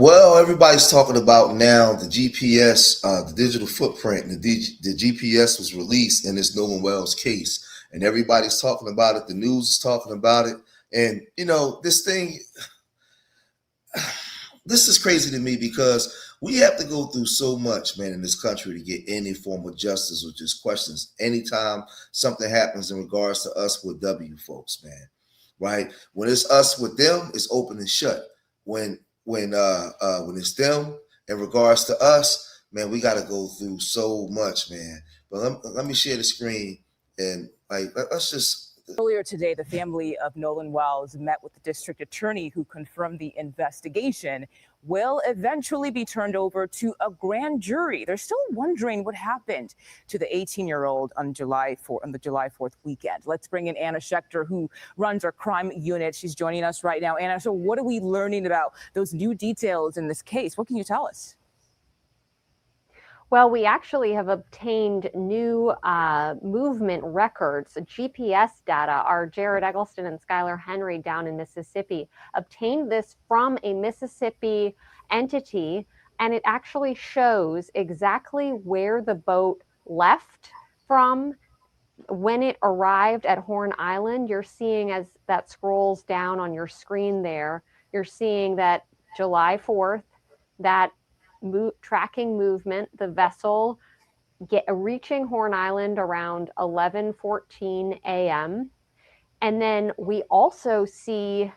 Well, everybody's talking about now the GPS, the digital footprint. The GPS was released in this Nolan Wells case, and everybody's talking about it. The news is talking about it, and this thing. This is crazy to me because we have to go through so much, man, in this country to get any form of justice or just questions. Anytime something happens in regards to us with W folks, man, right? When it's us with them, it's open and shut. When it's them in regards to us, man, we got to go through so much, man. But let me share the screen and let's just. Earlier today, the family of Nolan Wells met with the district attorney who confirmed the investigation will eventually be turned over to a grand jury. They're still wondering what happened to the 18-year-old on the July 4th weekend. Let's bring in Anna Schechter, who runs our crime unit. She's joining us right now. Anna, so what are we learning about those new details in this case? What can you tell us? Well, we actually have obtained new movement records, GPS data. Our Jared Eggleston and Skylar Henry down in Mississippi obtained this from a Mississippi entity, and it actually shows exactly where the boat left from when it arrived at Horn Island. You're seeing, as that scrolls down on your screen there, you're seeing that July 4th, that tracking movement, the vessel reaching Horn Island around 11:14 a.m. And then we also see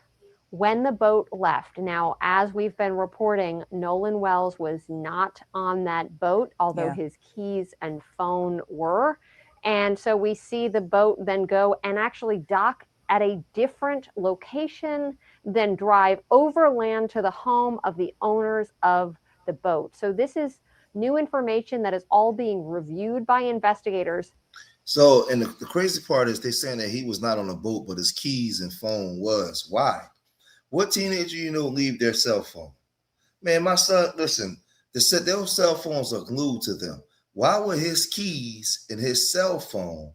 when the boat left. Now, as we've been reporting, Nolan Wells was not on that boat, although his keys and phone were. And so we see the boat then go and actually dock at a different location, then drive overland to the home of the owners of the boat. So this is new information that is all being reviewed by investigators. So, and the crazy part is they're saying that he was not on a boat, but his keys and phone was. Why? What teenager leave their cell phone? Man, my son, listen, they said their cell phones are glued to them. Why were his keys and his cell phone?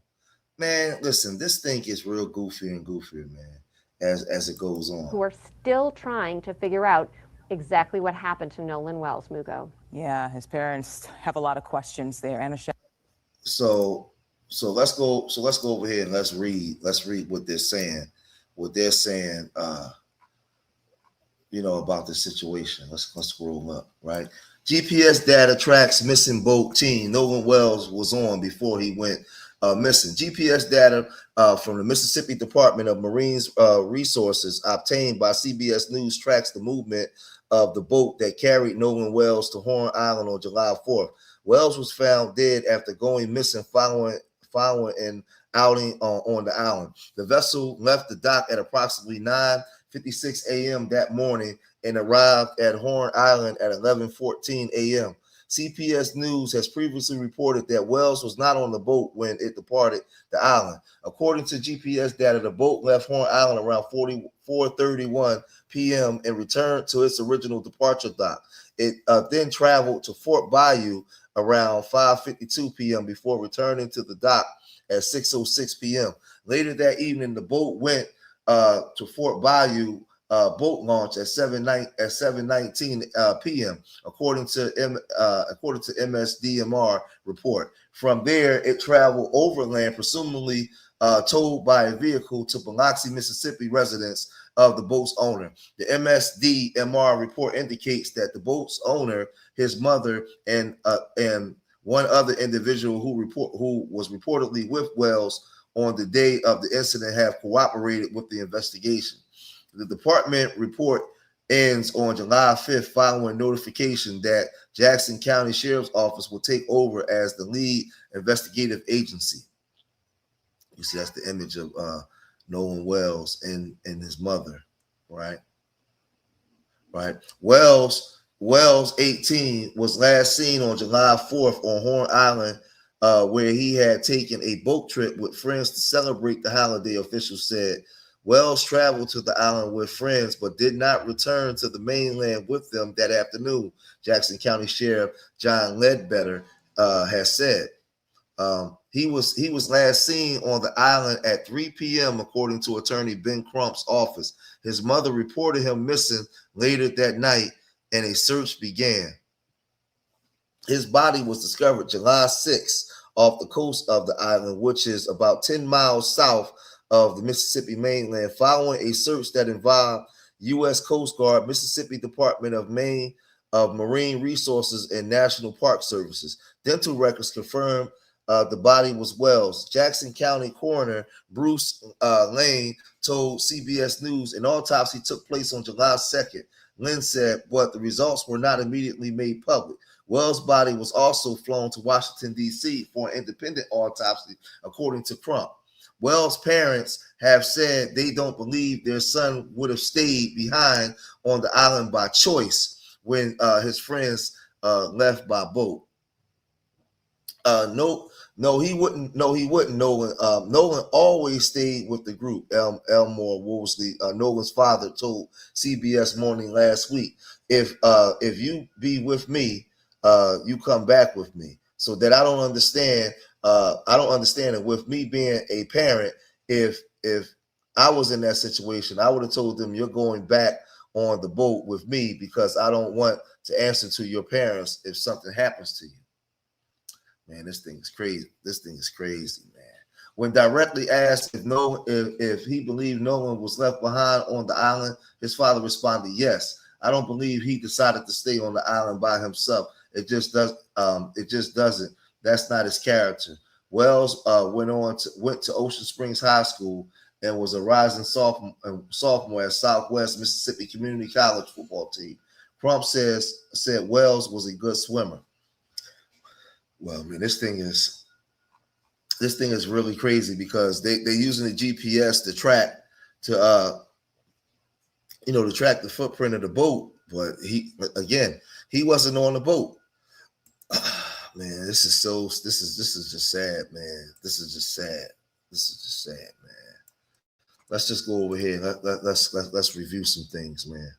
Man, listen, this thing gets real goofier and goofier, man, as it goes on. Who are still trying to figure out exactly what happened to Nolan Wells, Mugo. Yeah, his parents have a lot of questions there. Anna. So let's go over here and let's read what they're saying. What they're saying, about this situation. Let's scroll up, right? GPS data tracks missing boat teen Nolan Wells was on before he went missing. GPS data from the Mississippi Department of Marine Resources obtained by CBS News tracks the movement of the boat that carried Nolan Wells to Horn Island on July 4th. Wells was found dead after going missing following an outing on the island. The vessel left the dock at approximately 9:56 a.m. that morning and arrived at Horn Island at 11:14 a.m. CBS News has previously reported that Wells was not on the boat when it departed the island. According to GPS data, the boat left Horn Island around 4:31 p.m. and returned to its original departure dock. It then traveled to Fort Bayou around 5:52 p.m. before returning to the dock at 6:06 p.m. Later that evening, the boat went to Fort Bayou boat launch at 7:19 p.m. according to MSDMR report. From there, it traveled overland, presumably towed by a vehicle to Biloxi, Mississippi residence of the boat's owner. The MSDMR report indicates that the boat's owner, his mother, and one other individual who was reportedly with Wells on the day of the incident have cooperated with the investigation. The department report ends on July 5th following notification that Jackson County Sheriff's Office will take over as the lead investigative agency. You see, that's the image of Nolan Wells and his mother, right? Wells, 18, was last seen on July 4th on Horn Island, where he had taken a boat trip with friends to celebrate the holiday, officials said. Wells traveled to the island with friends, but did not return to the mainland with them that afternoon, Jackson County Sheriff John Ledbetter has said. He was last seen on the island at 3 p.m., according to attorney Ben Crump's office. His mother reported him missing later that night and a search began. His body was discovered July 6th off the coast of the island, which is about 10 miles south of the Mississippi mainland, following a search that involved U.S. Coast Guard, Mississippi Department of Maine of Marine Resources, and National Park Services. Dental records confirmed the body was Wells. Jackson County Coroner Bruce Lane told CBS News an autopsy took place on July 2nd. Lynn said, but the results were not immediately made public. Wells' body was also flown to Washington, D.C. for an independent autopsy, according to Crump. Wells' parents have said they don't believe their son would have stayed behind on the island by choice when his friends left by boat. No, he wouldn't. No, he wouldn't. Nolan. Nolan always stayed with the group. Elmore Woolsey, Nolan's father, told CBS Morning last week, If you be with me, you come back with me. So that I don't understand. I don't understand it. With me being a parent, if I was in that situation, I would have told them you're going back on the boat with me because I don't want to answer to your parents if something happens to you. Man, this thing is crazy. This thing is crazy, man. When directly asked if he believed Nolan was left behind on the island, his father responded, "Yes. I don't believe he decided to stay on the island by himself. It just doesn't. That's not his character." Wells went to Ocean Springs High School and was a rising sophomore at Southwest Mississippi Community College football team. Crump said Wells was a good swimmer. Well, man, this thing is really crazy because they're using the GPS to track to track the footprint of the boat, but he wasn't on the boat. Man, this is just sad, man. This is just sad, man. Let's just go over here. Let's review some things, man.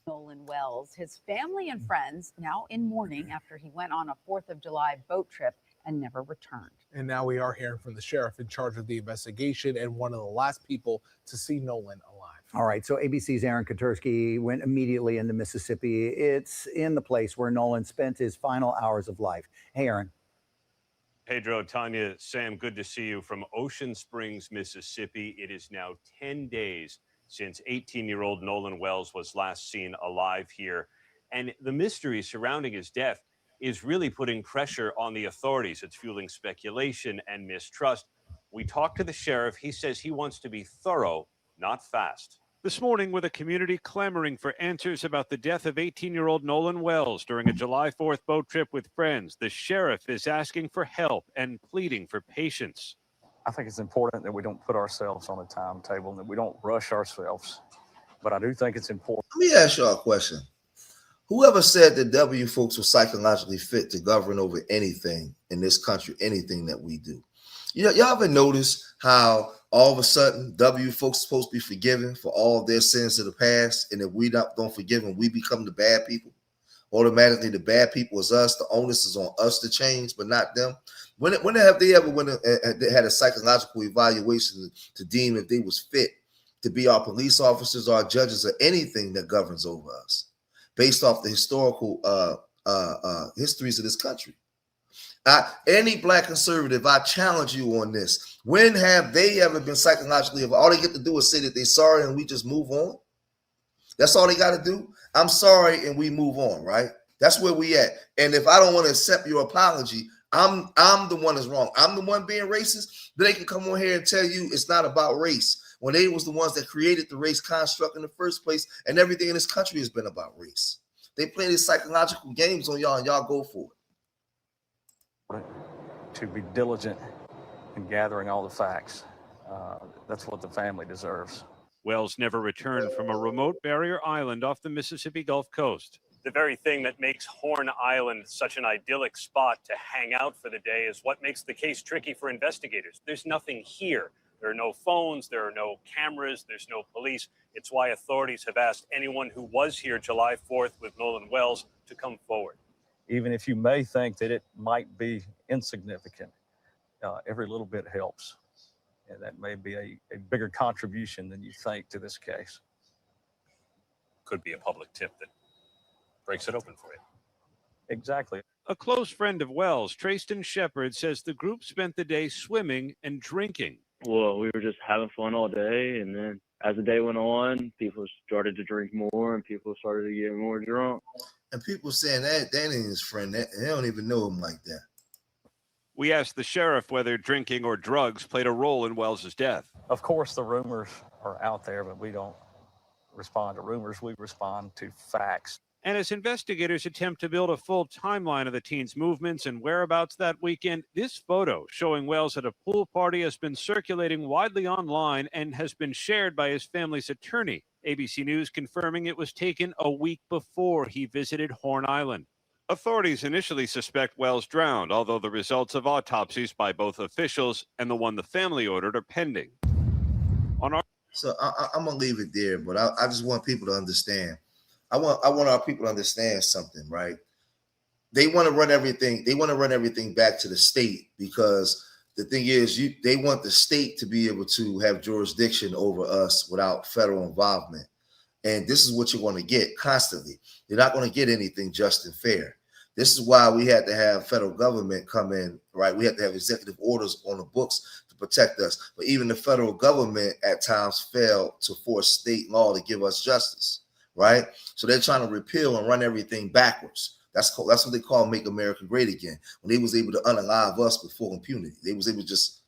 Nolan Wells, his family and friends now in mourning after he went on a 4th of July boat trip and never returned. And now we are hearing from the sheriff in charge of the investigation and one of the last people to see Nolan alive. All right, so ABC's Aaron Katursky went immediately into Mississippi. It's in the place where Nolan spent his final hours of life. Hey, Aaron. Pedro, Tanya, Sam, good to see you from Ocean Springs, Mississippi. It is now 10 days since 18-year-old Nolan Wells was last seen alive here. And the mystery surrounding his death is really putting pressure on the authorities. It's fueling speculation and mistrust. We talked to the sheriff. He says he wants to be thorough, not fast. This morning, with a community clamoring for answers about the death of 18-year-old Nolan Wells during a July 4th boat trip with friends, the sheriff is asking for help and pleading for patience. I think it's important that we don't put ourselves on a timetable and that we don't rush ourselves. But I do think it's important. Let me ask y'all a question. Whoever said that W folks were psychologically fit to govern over anything in this country, anything that we do? You know, y'all ever notice how all of a sudden W folks are supposed to be forgiven for all of their sins of the past, and if we don't forgive them, we become the bad people? Automatically, the bad people is us. The onus is on us to change, but not them. When have they ever had a psychological evaluation to deem if they was fit to be our police officers, our judges, or anything that governs over us, based off the historical histories of this country? Any black conservative, I challenge you on this. When have they ever been psychologically? All they get to do is say that they're sorry and we just move on. That's all they got to do. I'm sorry and we move on, right? That's where we at. And if I don't want to accept your apology, I'm the one that's wrong. I'm the one being racist. Then they can come on here and tell you it's not about race when they was the ones that created the race construct in the first place, and everything in this country has been about race. They play these psychological games on y'all, and y'all go for it. To be diligent in gathering all the facts. That's what the family deserves. Wells never returned from a remote barrier island off the Mississippi Gulf Coast. The very thing that makes Horn Island such an idyllic spot to hang out for the day is what makes the case tricky for investigators. There's nothing here. There are no phones, there are no cameras, there's no police. It's why authorities have asked anyone who was here July 4th with Nolan Wells to come forward. Even if you may think that it might be insignificant, every little bit helps. And that may be a bigger contribution than you think to this case. Could be a public tip that breaks it open for you. Exactly. A close friend of Wells, Trayston Shepard, says the group spent the day swimming and drinking. Well, we were just having fun all day, and then as the day went on, people started to drink more, and people started to get more drunk. And people saying that ain't his friend. They don't even know him like that. We asked the sheriff whether drinking or drugs played a role in Wells's death. Of course, the rumors are out there, but we don't respond to rumors. We respond to facts. And as investigators attempt to build a full timeline of the teen's movements and whereabouts that weekend, this photo showing Wells at a pool party has been circulating widely online and has been shared by his family's attorney. ABC News confirming it was taken a week before he visited Horn Island. Authorities initially suspect Wells drowned, although the results of autopsies by both officials and the one the family ordered are pending. So I'm gonna leave it there, but I just want people to understand. I want our people to understand something, right? They want to run everything. They want to run everything back to the state because the thing is, they want the state to be able to have jurisdiction over us without federal involvement. And this is what you're going to get constantly. You're not going to get anything just and fair. This is why we had to have federal government come in, right? We had to have executive orders on the books to protect us. But even the federal government at times failed to force state law to give us justice, right? So they're trying to repeal and run everything backwards. That's what they call Make America Great Again. When they was able to unalive us with full impunity, they was able to just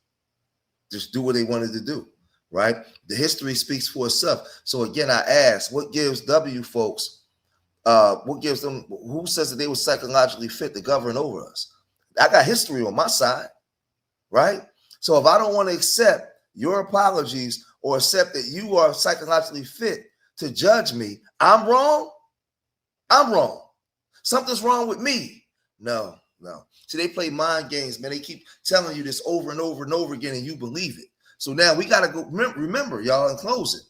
do what they wanted to do, right? The history speaks for itself. So again, I ask, what gives W folks, what gives them, who says that they were psychologically fit to govern over us? I got history on my side, right? So if I don't want to accept your apologies or accept that you are psychologically fit to judge me, I'm wrong. I'm wrong. Something's wrong with me. No. See, they play mind games, man. They keep telling you this over and over and over again, and you believe it. So now we got to go. Remember, y'all, in closing,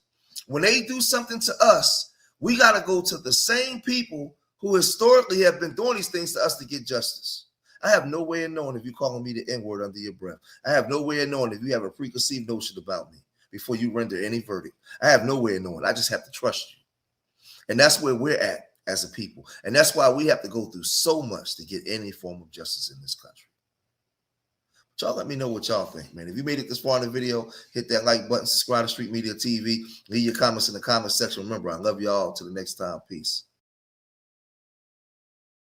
when they do something to us, we got to go to the same people who historically have been doing these things to us to get justice. I have no way of knowing if you're calling me the N-word under your breath. I have no way of knowing if you have a preconceived notion about me before you render any verdict. I have no way of knowing. I just have to trust you. And that's where we're at as a people. And that's why we have to go through so much to get any form of justice in this country. But y'all let me know what y'all think, man. If you made it this far in the video, hit that like button, subscribe to Street Media TV, leave your comments in the comment section. Remember, I love y'all. Till the next time. Peace.